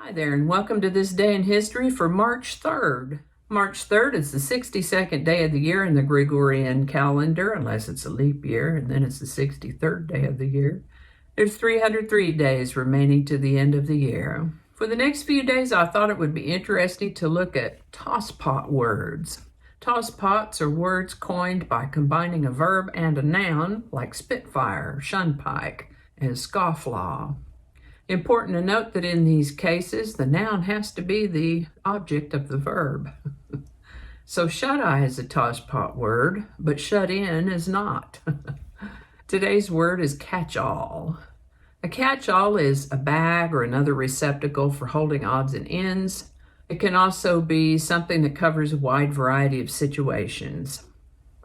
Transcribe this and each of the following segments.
Hi there, and welcome to This Day in History for March 3rd. March 3rd is the 62nd day of the year in the Gregorian calendar, unless it's a leap year, and then it's the 63rd day of the year. There's 303 days remaining to the end of the year. For the next few days, I thought it would be interesting to look at tosspot words. Tosspots are words coined by combining a verb and a noun, like spitfire, shunpike, and scofflaw. Important to note that in these cases, the noun has to be the object of the verb. So shut-eye is a tosspot word, but shut-in is not. Today's word is catchall. A catchall is a bag or another receptacle for holding odds and ends. It can also be something that covers a wide variety of situations.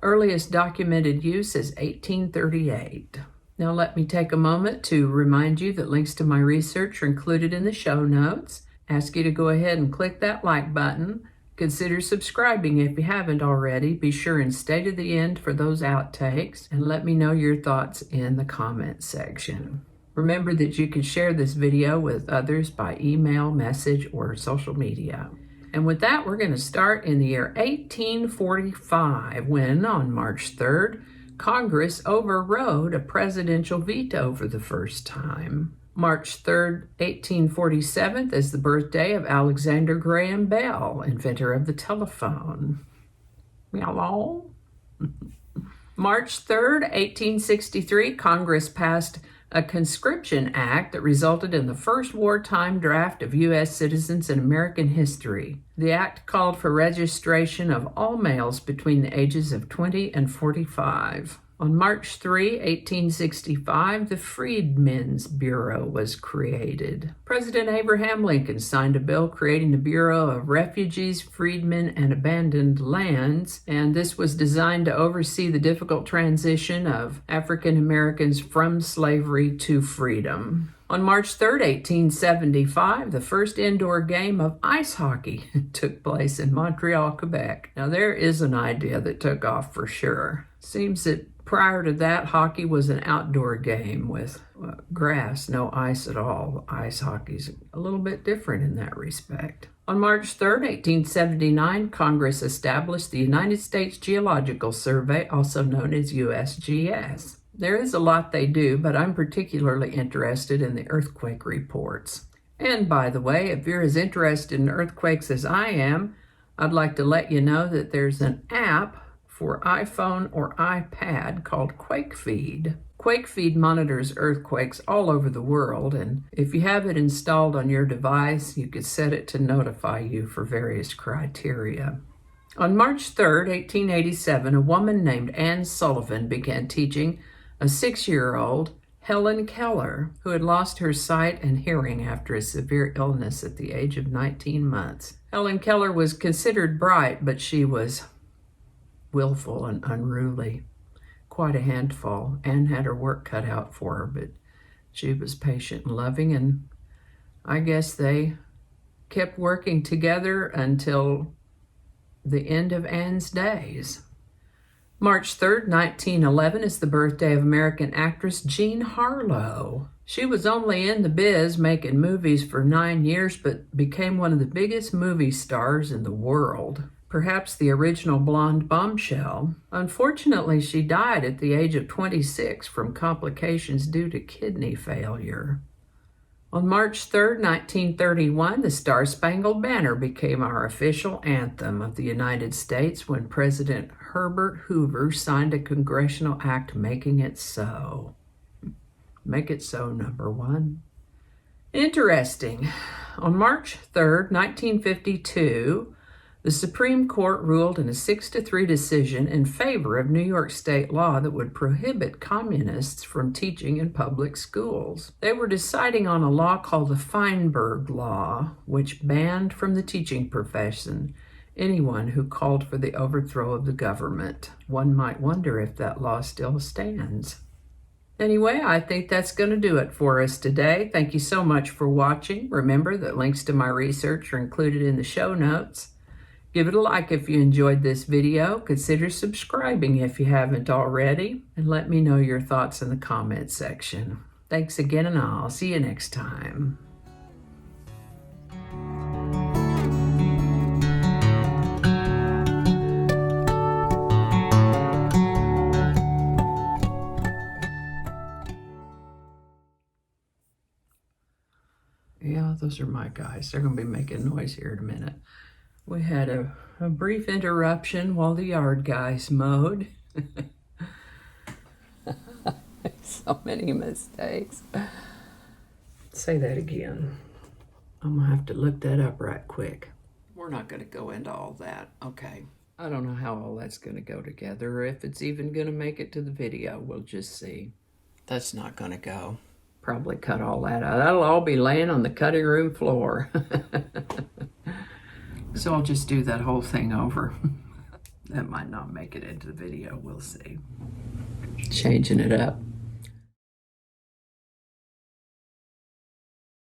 Earliest documented use is 1838. Now let me take a moment to remind you that links to my research are included in the show notes. Ask you to go ahead and click that like button. Consider subscribing if you haven't already. Be sure and stay to the end for those outtakes, and let me know your thoughts in the comment section. Remember that you can share this video with others by email, message, or social media. And with that, we're going to start in the year 1845, when on March 3rd, Congress overrode a presidential veto for the first time. March 3rd, 1847 is the birthday of Alexander Graham Bell, inventor of the telephone. Hello? March 3rd, 1863, Congress passed a Conscription Act that resulted in the first wartime draft of U.S. citizens in American history. The act called for registration of all males between the ages of 20 and 45. On March 3, 1865, the Freedmen's Bureau was created. President Abraham Lincoln signed a bill creating the Bureau of Refugees, Freedmen, and Abandoned Lands, and this was designed to oversee the difficult transition of African Americans from slavery to freedom. On March 3, 1875, the first indoor game of ice hockey took place in Montreal, Quebec. Now, there is an idea that took off for sure. Seems that prior to that, hockey was an outdoor game with grass, no ice at all. Ice hockey's a little bit different in that respect. On March 3, 1879, Congress established the United States Geological Survey, also known as USGS. There is a lot they do, but I'm particularly interested in the earthquake reports. And by the way, if you're as interested in earthquakes as I am, I'd like to let you know that there's an app for iPhone or iPad called QuakeFeed. QuakeFeed monitors earthquakes all over the world, and if you have it installed on your device, you could set it to notify you for various criteria. On March 3, 1887, a woman named Anne Sullivan began teaching a 6-year-old, Helen Keller, who had lost her sight and hearing after a severe illness at the age of 19 months. Helen Keller was considered bright, but she was willful and unruly. Quite a handful. Anne had her work cut out for her, but she was patient and loving, and I guess they kept working together until the end of Anne's days. March 3rd, 1911 is the birthday of American actress Jean Harlow. She was only in the biz making movies for 9 years, but became one of the biggest movie stars in the world. Perhaps the original blonde bombshell. Unfortunately, she died at the age of 26 from complications due to kidney failure. On March 3, 1931, the Star-Spangled Banner became our official anthem of the United States when President Herbert Hoover signed a congressional act making it so. Make it so, number one. Interesting. On March 3, 1952, the Supreme Court ruled in a 6-3 decision in favor of New York state law that would prohibit communists from teaching in public schools. They were deciding on a law called the Fienberg Law, which banned from the teaching profession anyone who called for the overthrow of the government. One might wonder if that law still stands. Anyway, I think that's going to do it for us today. Thank you so much for watching. Remember that links to my research are included in the show notes. Give it a like if you enjoyed this video. Consider subscribing if you haven't already. And let me know your thoughts in the comment section. Thanks again, and I'll see you next time. Yeah, those are my guys. They're going to be making noise here in a minute. We had a brief interruption while the yard guys mowed. So many mistakes. Say that again. I'm going to have to look that up right quick. We're not going to go into all that. Okay. I don't know how all that's going to go together, or if it's even going to make it to the video. We'll just see. That's not going to go. Probably cut all that out. That'll all be laying on the cutting room floor. So I'll just do that whole thing over. That might not make it into the video. We'll see. Changing it up.